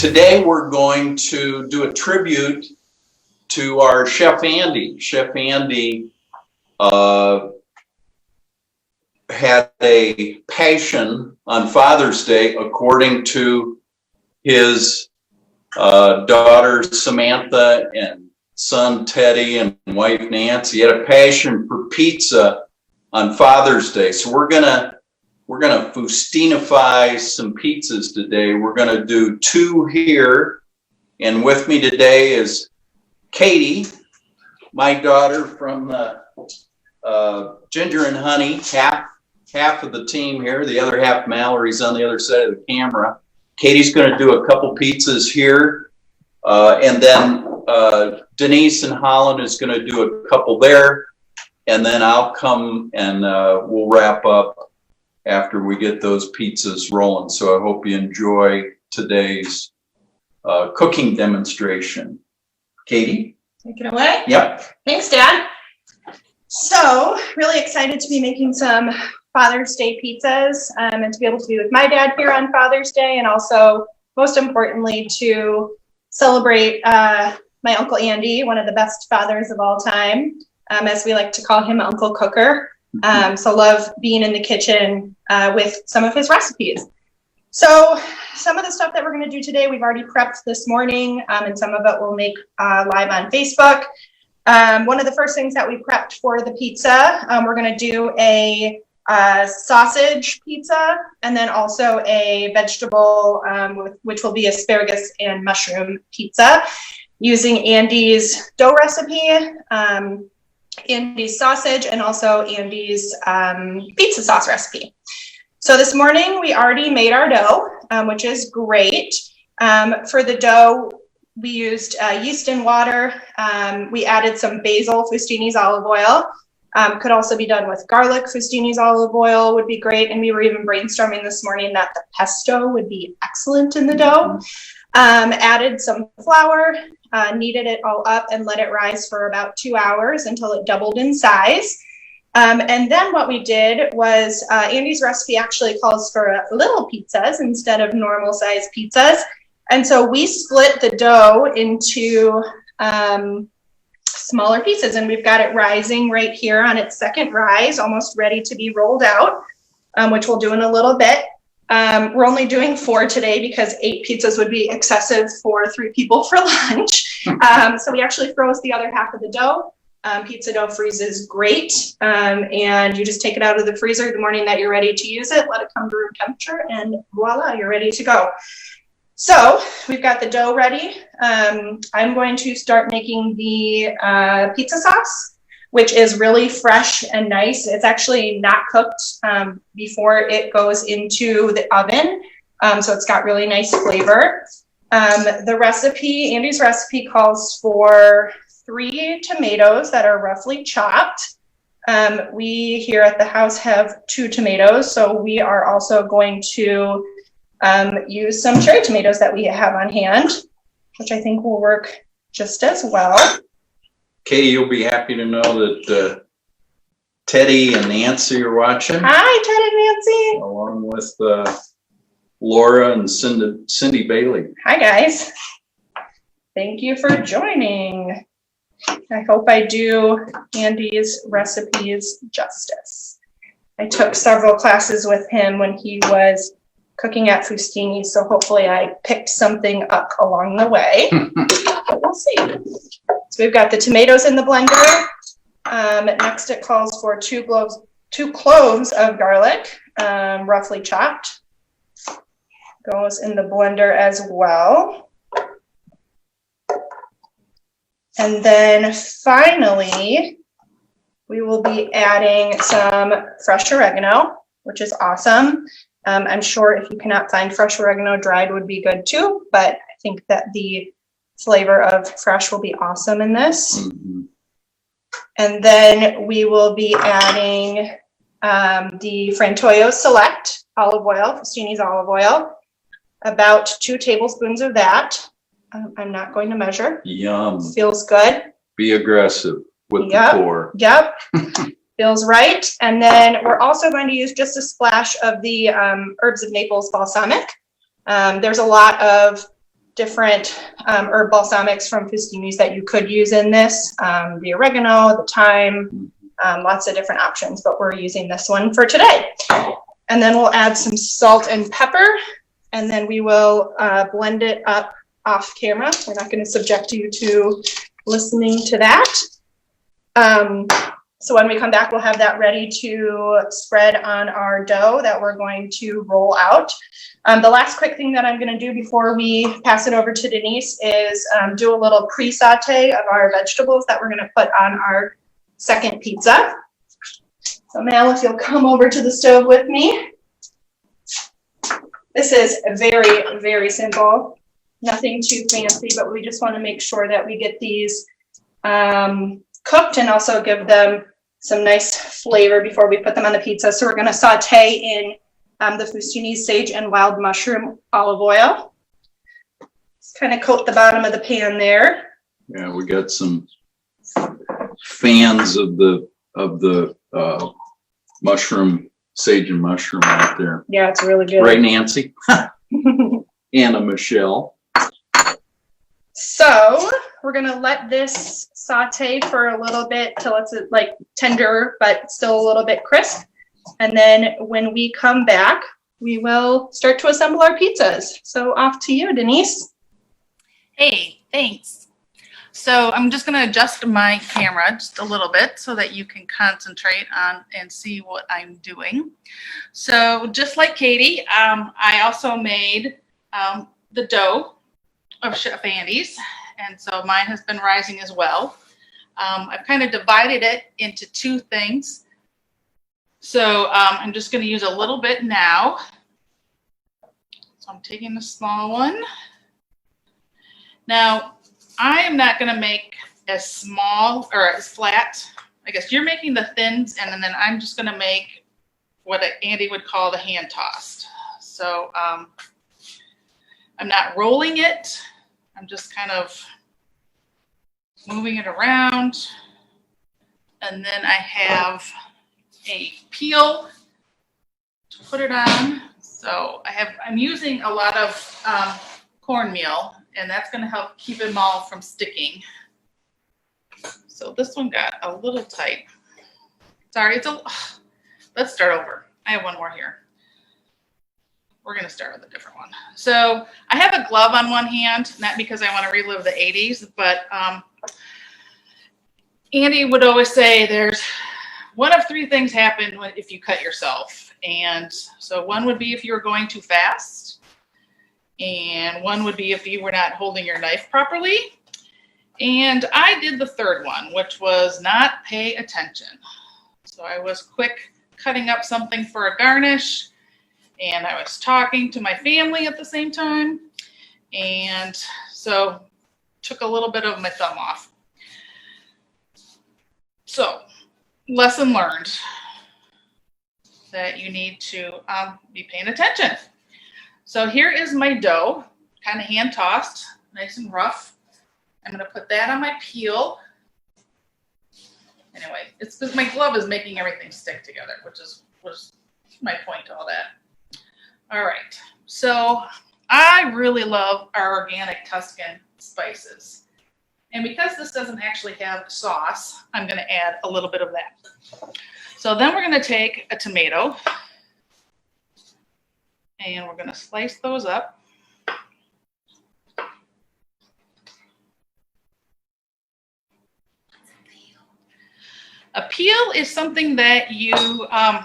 Today we're going to do a tribute to our Chef Andy. Chef Andy had a passion on Father's Day, according to his daughter Samantha and son Teddy and wife Nancy. He had a passion for pizza on Father's Day. So we're gonna Fustinify some pizzas today. We're gonna do two here, and with me today is Katie, my daughter from Ginger and Honey, half of the team here. The other half, Mallory's on the other side of the camera. Katie's going to do a couple pizzas here, and then Denise and Holland is going to do a couple there, and then I'll come and we'll wrap up after we get those pizzas rolling. So I hope you enjoy today's cooking demonstration. Katie? Take it away. Yep. Thanks, Dad. So, really excited to be making some Father's Day pizzas and to be able to be with my dad here on Father's Day, and also, most importantly, to celebrate my Uncle Andy, one of the best fathers of all time, as we like to call him, Uncle Cooker. So love being in the kitchen with some of his recipes. So some of the stuff that we're going to do today, we've already prepped this morning, and some of it we'll make live on Facebook. One of the first things that we prepped for the pizza, we're going to do a sausage pizza, and then also a vegetable, which will be asparagus and mushroom pizza, using Andy's dough recipe, Andy's sausage, and also Andy's pizza sauce recipe. So this morning we already made our dough, which is great. For the dough, we used yeast and water. We added some basil, Fustini's olive oil. Could also be done with garlic. Fustini's olive oil would be great. And we were even brainstorming this morning that the pesto would be excellent in the dough. Added some flour, kneaded it all up, and let it rise for about 2 hours until it doubled in size. And then what we did was, Andy's recipe actually calls for little pizzas instead of normal size pizzas. And so we split the dough into smaller pieces, and we've got it rising right here on its second rise, almost ready to be rolled out, which we'll do in a little bit. We're only doing 4 today because 8 pizzas would be excessive for 3 people for lunch. So we actually froze the other half of the dough. Pizza dough freezes great, and you just take it out of the freezer the morning that you're ready to use it, let it come to room temperature, and voila, you're ready to go. So we've got the dough ready. I'm going to start making the pizza sauce, which is really fresh and nice. It's actually not cooked before it goes into the oven, so it's got really nice flavor. The recipe, Andy's recipe, calls for 3 tomatoes that are roughly chopped. We here at the house have 2 tomatoes, so we are also going to use some cherry tomatoes that we have on hand, which I think will work just as well. Katie, you'll be happy to know that Teddy and Nancy are watching. Hi, Ted and Nancy. Along with Laura and Cindy Bailey. Hi, guys. Thank you for joining. I hope I do Andy's recipes justice. I took several classes with him when he was cooking at Fustini, so hopefully I picked something up along the way. But we'll see. So we've got the tomatoes in the blender. Next it calls for 2 cloves of garlic, roughly chopped. Goes in the blender as well. And then finally, we will be adding some fresh oregano, which is awesome. I'm sure if you cannot find fresh oregano, dried would be good too, but I think that the flavor of fresh will be awesome in this. Mm-hmm. And then we will be adding the Frantoio Select olive oil, Fustini's olive oil, about 2 tablespoons of that. I'm not going to measure. Yum. Feels good. Be aggressive with the pour. Yep. Feels right. And then we're also going to use just a splash of the Herbs of Naples balsamic. There's a lot of different herb balsamics from Fustini's that you could use in this. The oregano, the thyme, lots of different options, but we're using this one for today. And then we'll add some salt and pepper, and then we will blend it up off camera. We're not going to subject you to listening to that. So when we come back, we'll have that ready to spread on our dough that we're going to roll out. The last quick thing that I'm going to do before we pass it over to Denise is do a little pre-saute of our vegetables that we're going to put on our second pizza. So Mal, if you'll come over to the stove with me. This is very, very simple. Nothing too fancy, but we just want to make sure that we get these cooked and also give them some nice flavor before we put them on the pizza. So we're going to saute in the Fustini sage and wild mushroom olive oil. Just kind of coat the bottom of the pan there. Yeah, we got some fans of the mushroom, sage and mushroom out there. Yeah, it's really good. Right, Nancy? Anna Michelle. So we're going to let this saute for a little bit till it's like tender, but still a little bit crisp. And then when we come back, we will start to assemble our pizzas. So off to you, Denise. Hey, thanks. So I'm just going to adjust my camera just a little bit so that you can concentrate on and see what I'm doing. So just like Katie, I also made the dough of Chef Andy's, and so mine has been rising as well. I've kind of divided it into two things. So I'm just going to use a little bit now. So I'm taking the small one. Now, I am not going to make as small or as flat. I guess you're making the thins, and then I'm just going to make what Andy would call the hand tossed. So I'm not rolling it. I'm just kind of moving it around. And then I have a peel to put it on. So I'm using a lot of cornmeal, and that's going to help keep them all from sticking. So this one got a little tight. Sorry, let's start over. I have one more here. We're going to start with a different one. So I have a glove on one hand, not because I want to relive the 80s, but Andy would always say there's one of three things happen if you cut yourself. And so one would be if you were going too fast. And one would be if you were not holding your knife properly. And I did the third one, which was not pay attention. So I was quick cutting up something for a garnish, and I was talking to my family at the same time. And so took a little bit of my thumb off. So lesson learned that you need to be paying attention. So here is my dough, kind of hand tossed, nice and rough. I'm going to put that on my peel. Anyway, it's because my glove is making everything stick together, which was my point to all that. All right, so I really love our organic Tuscan spices. And because this doesn't actually have sauce, I'm going to add a little bit of that. So then we're going to take a tomato, and we're going to slice those up. A peel is something that you, I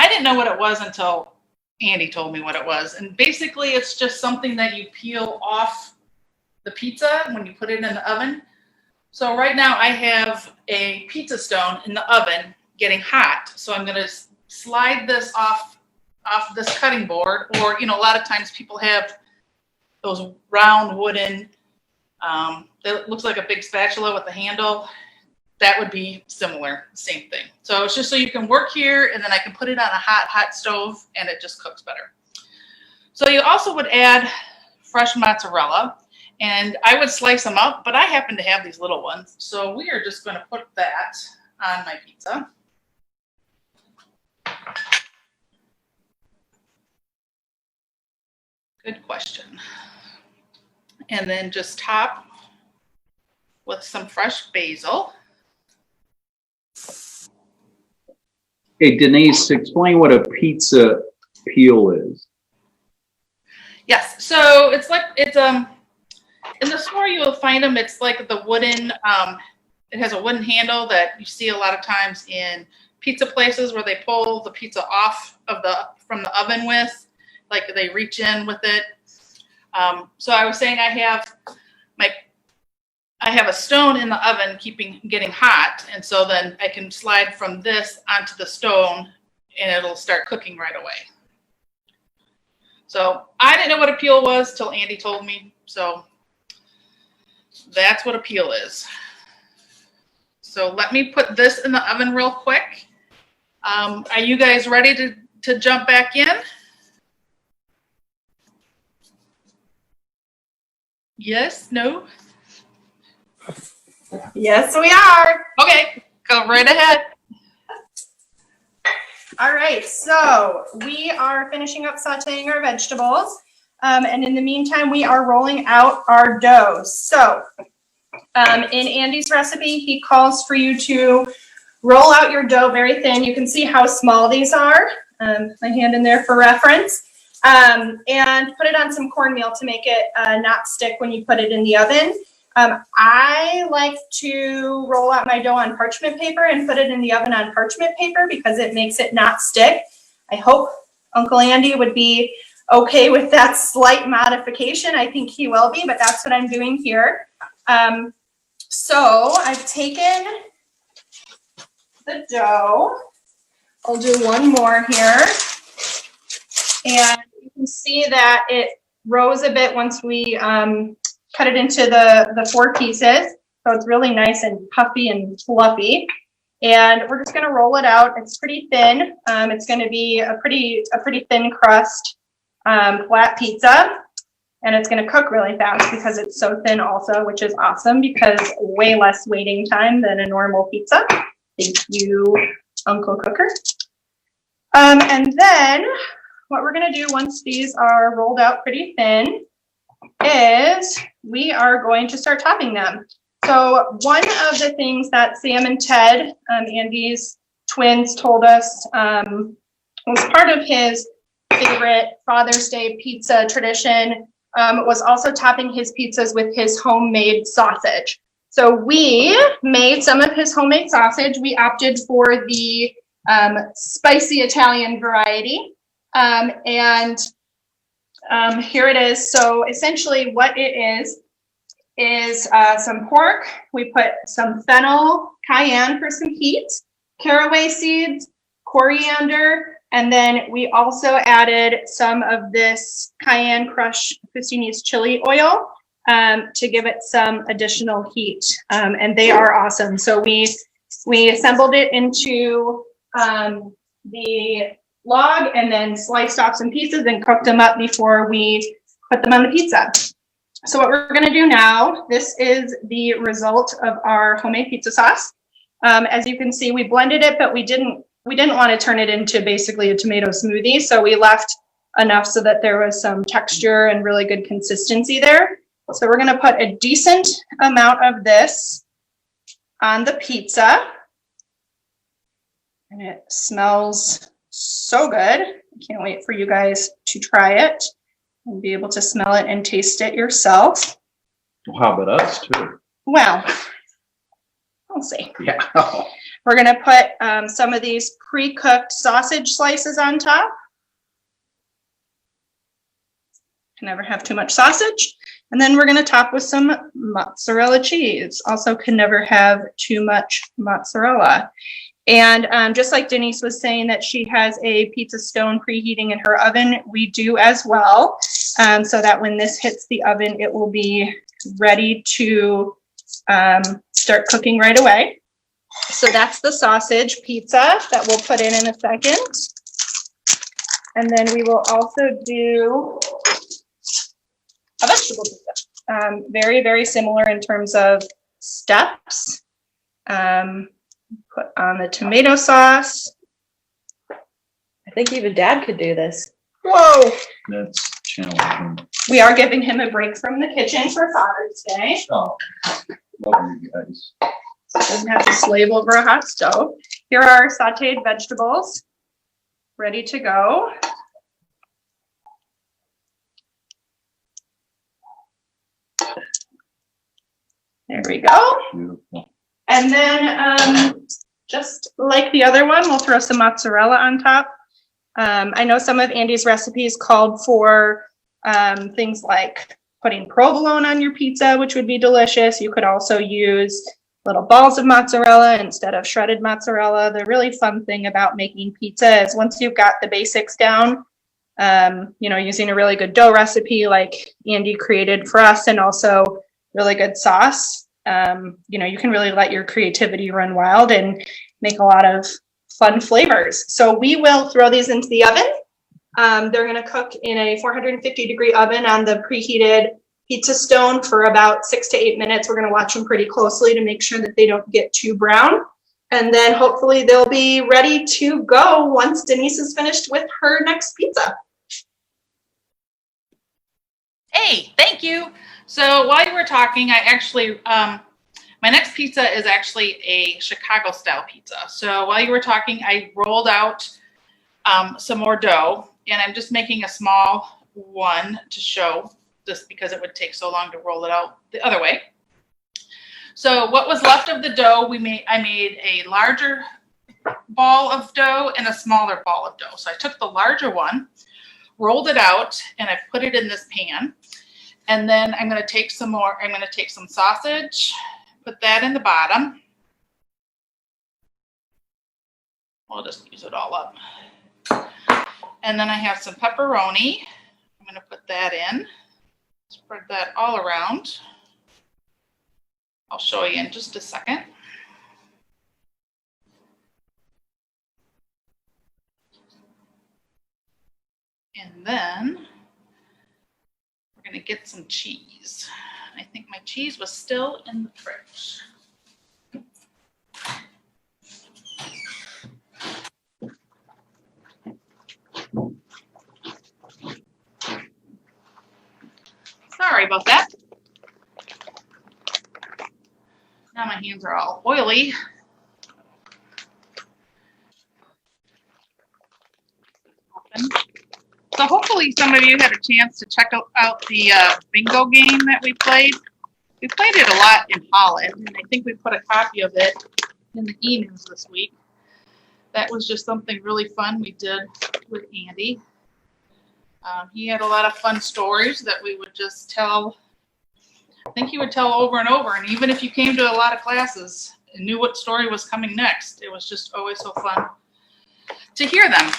didn't know what it was until Andy told me what it was. And basically it's just something that you peel off the pizza when you put it in the oven. So right now I have a pizza stone in the oven getting hot. So I'm going to slide this off this cutting board, or, a lot of times people have those round wooden, that looks like a big spatula with a handle. That would be similar, same thing. So it's just so you can work here, and then I can put it on a hot stove, and it just cooks better. So you also would add fresh mozzarella, and I would slice them up, but I happen to have these little ones. So we are just going to put that on my pizza. Good question. And then just top with some fresh basil. Hey, Denise, explain what a pizza peel is. Yes, so it's in the store you will find them. It's like the wooden. It has a wooden handle that you see a lot of times in pizza places where they pull the pizza off of from the oven with, like they reach in with it. So I was saying I have a stone in the oven getting hot, and so then I can slide from this onto the stone and it'll start cooking right away. So I didn't know what a peel was till Andy told me. So that's what a peel is. So let me put this in the oven real quick. Are you guys ready to jump back in? Yes? No? Yes, we are. Okay, go right ahead. All right, so we are finishing up sauteing our vegetables. And in the meantime, we are rolling out our dough. So in Andy's recipe, he calls for you to roll out your dough very thin. You can see how small these are. My hand in there for reference. And put it on some cornmeal to make it not stick when you put it in the oven. I like to roll out my dough on parchment paper and put it in the oven on parchment paper because it makes it not stick. I hope Uncle Andy would be okay with that slight modification. I think he will be, but that's what I'm doing here. So I've taken the dough. I'll do one more here. And you can see that it rose a bit once we cut it into the 4 pieces. So it's really nice and puffy and fluffy. And we're just gonna roll it out. It's pretty thin. It's gonna be a pretty thin crust, flat pizza. And it's gonna cook really fast because it's so thin also, which is awesome because way less waiting time than a normal pizza. Thank you, Uncle Cooker. And then what we're gonna do once these are rolled out pretty thin is we are going to start topping them. So one of the things that Sam and Ted, Andy's twins, told us was part of his favorite Father's Day pizza tradition was also topping his pizzas with his homemade sausage. So we made some of his homemade sausage. We opted for the spicy Italian variety. Here it is. So essentially what it is some pork. We put some fennel, cayenne for some heat, caraway seeds, coriander, and then we also added some of this cayenne crush Fustini's chili oil to give it some additional heat. And they are awesome. So we assembled it into the log and then sliced off some pieces and cooked them up before we put them on the pizza. So what we're gonna do now, this is the result of our homemade pizza sauce. As you can see, we blended it, but we didn't want to turn it into basically a tomato smoothie. So we left enough so that there was some texture and really good consistency there. So we're gonna put a decent amount of this on the pizza. And it smells so good. I can't wait for you guys to try it and be able to smell it and taste it yourself. Well, how about us too? Well, we'll see. Yeah. We're gonna put some of these pre-cooked sausage slices on top. Can never have too much sausage. And then we're gonna top with some mozzarella cheese. Also can never have too much mozzarella. And just like Denise was saying that she has a pizza stone preheating in her oven, we do as well. So that when this hits the oven, it will be ready to start cooking right away. So that's the sausage pizza that we'll put in a second. And then we will also do a vegetable pizza. Very, very similar in terms of steps. Put on the tomato sauce. I think even Dad could do this. Whoa! That's challenging. We are giving him a break from the kitchen for Father's Day. Oh, love you guys. So he doesn't have to slave over a hot stove. Here are our sauteed vegetables ready to go. There we go. Beautiful. And then just like the other one, we'll throw some mozzarella on top. I know some of Andy's recipes called for things like putting provolone on your pizza, which would be delicious. You could also use little balls of mozzarella instead of shredded mozzarella. The really fun thing about making pizza is once you've got the basics down, using a really good dough recipe like Andy created for us, and also really good sauce, you can really let your creativity run wild and make a lot of fun flavors. So we will throw these into the oven. They're going to cook in a 450-degree oven on the preheated pizza stone for about 6 to 8 minutes. We're going to watch them pretty closely to make sure that they don't get too brown. And then hopefully they'll be ready to go once Denise is finished with her next pizza. Hey, thank you. So while you were talking, I actually, my next pizza is actually a Chicago style pizza. So while you were talking, I rolled out some more dough, and I'm just making a small one to show, just because it would take so long to roll it out the other way. So what was left of the dough, I made a larger ball of dough and a smaller ball of dough. So I took the larger one, rolled it out, and I put it in this pan. And then I'm going to take some sausage, put that in the bottom. We'll just use it all up. And then I have some pepperoni. I'm going to put that in. Spread that all around. I'll show you in just a second. And then we're going to get some cheese. I think my cheese was still in the fridge. Sorry about that. Now my hands are all oily. So hopefully some of you had a chance to check out the bingo game that we played. We played it a lot in Holland, and I think we put a copy of it in the emails this week. That was just something really fun we did with Andy. He had a lot of fun stories that we would just tell. I think he would tell over and over, and even if you came to a lot of classes and knew what story was coming next, it was just always so fun to hear them.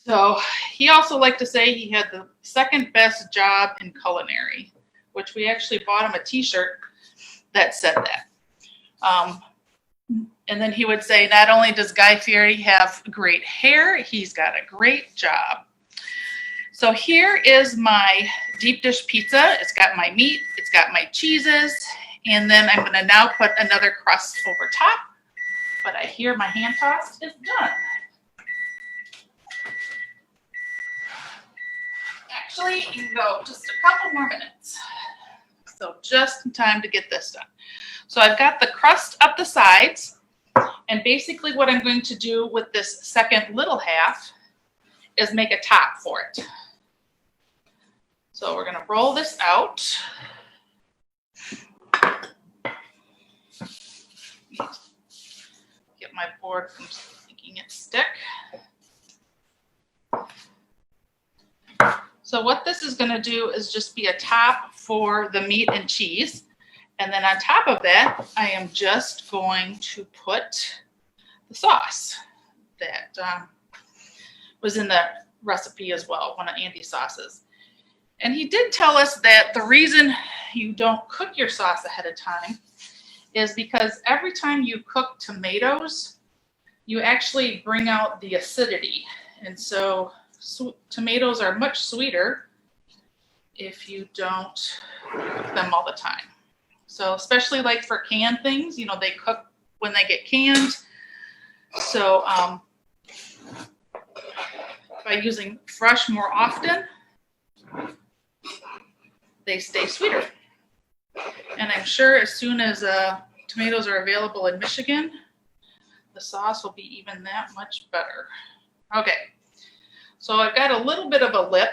So he also liked to say he had the second best job in culinary, which we actually bought him a t-shirt that said that. And then he would say, not only does Guy Fieri have great hair, he's got a great job. So here is my deep dish pizza. It's got my meat, it's got my cheeses, and then I'm gonna now put another crust over top. But I hear my hand toss is done. Actually, you can go just a couple more minutes. So just in time to get this done. So I've got the crust up the sides, and basically what I'm going to do with this second little half is make a top for it. So we're going to roll this out. Get my board from making it stick. So what this is going to do is just be a top for the meat and cheese. And then on top of that, I am just going to put the sauce that was in the recipe as well, one of Andy's sauces. And he did tell us that the reason you don't cook your sauce ahead of time is because every time you cook tomatoes, you actually bring out the acidity. And so tomatoes are much sweeter if you don't cook them all the time. So especially like for canned things, you know, they cook when they get canned. So by using fresh more often, they stay sweeter. And I'm sure as soon as tomatoes are available in Michigan, the sauce will be even that much better. Okay, so I've got a little bit of a lip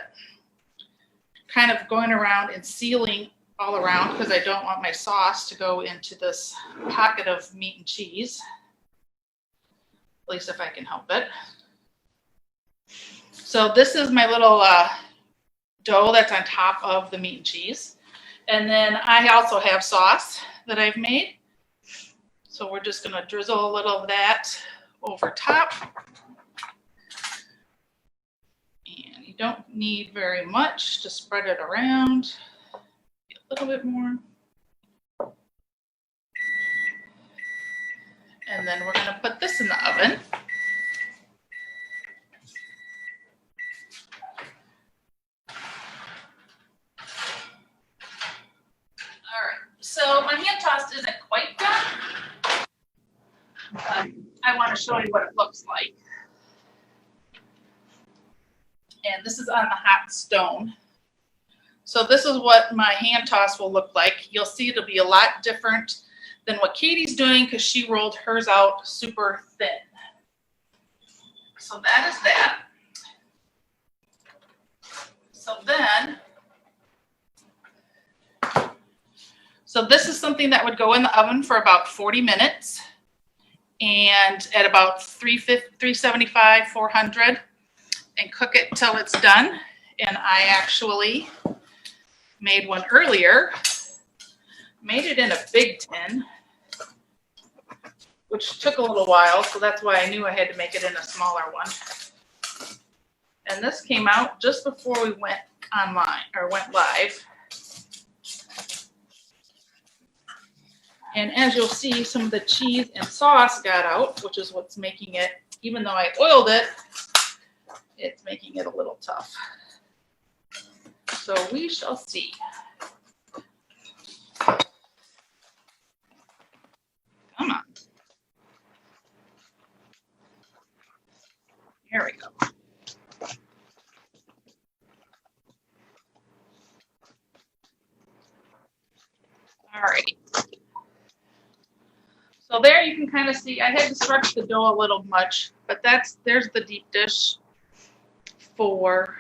kind of going around and sealing all around because I don't want my sauce to go into this pocket of meat and cheese, at least if I can help it. So this is my little dough that's on top of the meat and cheese. And then I also have sauce that I've made. So we're just gonna drizzle a little of that over top. And you don't need very much to spread it around. A little bit more. And then we're gonna put this in the oven. All right, so my hand tossed isn't quite done. I want to show you what it looks like. And this is on the hot stone. So this is what my hand toss will look like. You'll see it'll be a lot different than what Katie's doing because she rolled hers out super thin. So that is that. So then, this is something that would go in the oven for about 40 minutes and at about 375, 400 and cook it till it's done. And I actually made one earlier, made it in a big tin, which took a little while, so that's why I knew I had to make it in a smaller one. And this came out just before we went online, or went live. And as you'll see, some of the cheese and sauce got out, which is what's making it, even though I oiled it, it's making it a little tough. So we shall see. Come on. Here we go. All right. So there you can kind of see, I had to stretch the dough a little much, but there's the deep dish for,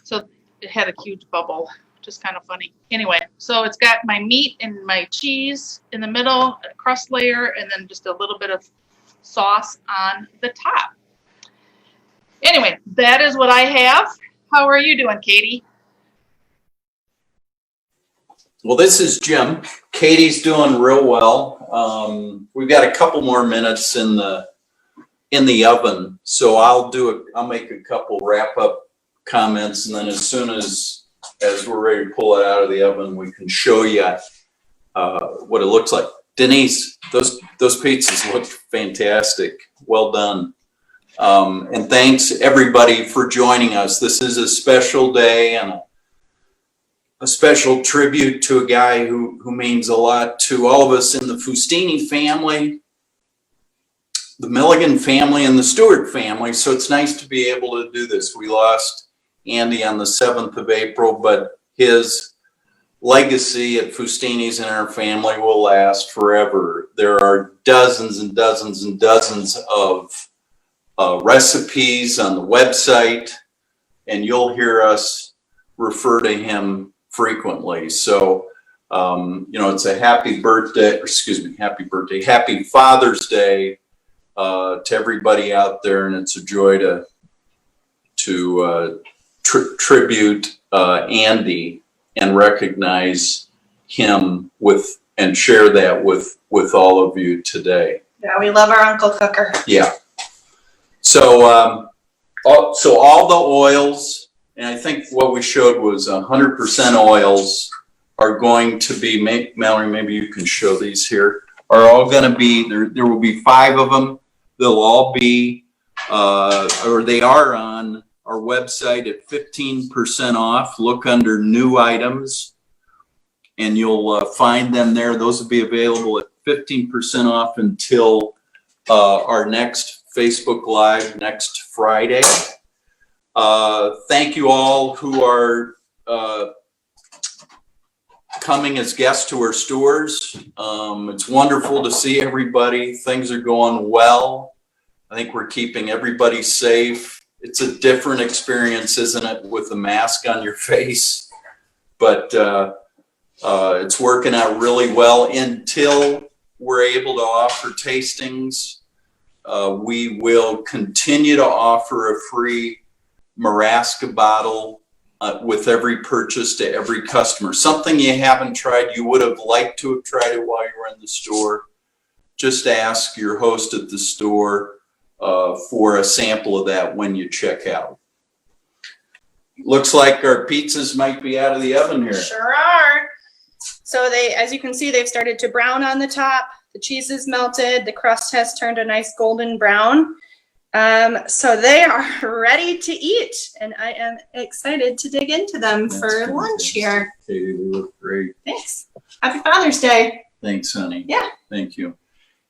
so it had a huge bubble, which is kind of funny. Anyway, so it's got my meat and my cheese in the middle, a crust layer, and then just a little bit of sauce on the top. Anyway, that is what I have. How are you doing, Katie? Well, this is Jim. Katie's doing real well. We've got a couple more minutes in the oven, so I'll make a couple wrap up comments, and then as soon as we're ready to pull it out of the oven, we can show you what it looks like. Denise, those pizzas look fantastic. Well done. And thanks everybody for joining us. This is a special day and a special tribute to a guy who means a lot to all of us in the Fustini family, the Milligan family, and the Stewart family. So it's nice to be able to do this. We lost Andy on the 7th of April, but his legacy at Fustini's and our family will last forever. There are dozens and dozens and dozens of recipes on the website, and you'll hear us refer to him frequently. So, it's a happy Father's Day to everybody out there, and it's a joy to tribute Andy and recognize him and share that with all of you today. Yeah, we love our Uncle Cooker. Yeah. So, all the oils, and I think what we showed was 100% oils are going to be, Mallory, maybe you can show these here, are all going to be, there will be 5 of them. They'll all be, or they are on our website at 15% off. Look under new items and you'll find them there. Those will be available at 15% off until our next Facebook Live next Friday. Thank you all who are coming as guests to our stores. It's wonderful to see everybody. Things are going well. I think we're keeping everybody safe. It's a different experience, isn't it, with a mask on your face? But it's working out really well until we're able to offer tastings. We will continue to offer a free Maraska bottle with every purchase to every customer. Something you haven't tried, you would have liked to have tried it while you were in the store. Just ask your host at the store for a sample of that when you check out. Looks like our pizzas might be out of the oven here. Sure are. So they, as you can see, they've started to brown on the top. The cheese is melted. The crust has turned a nice golden brown. So they are ready to eat, and I am excited to dig into them for lunch here. Katie, they look great. Thanks. Happy Father's Day. Thanks, honey. Yeah. Thank you.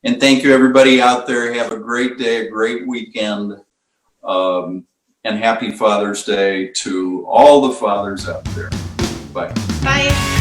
And thank you, everybody out there. Have a great day, a great weekend. And happy Father's Day to all the fathers out there. Bye. Bye.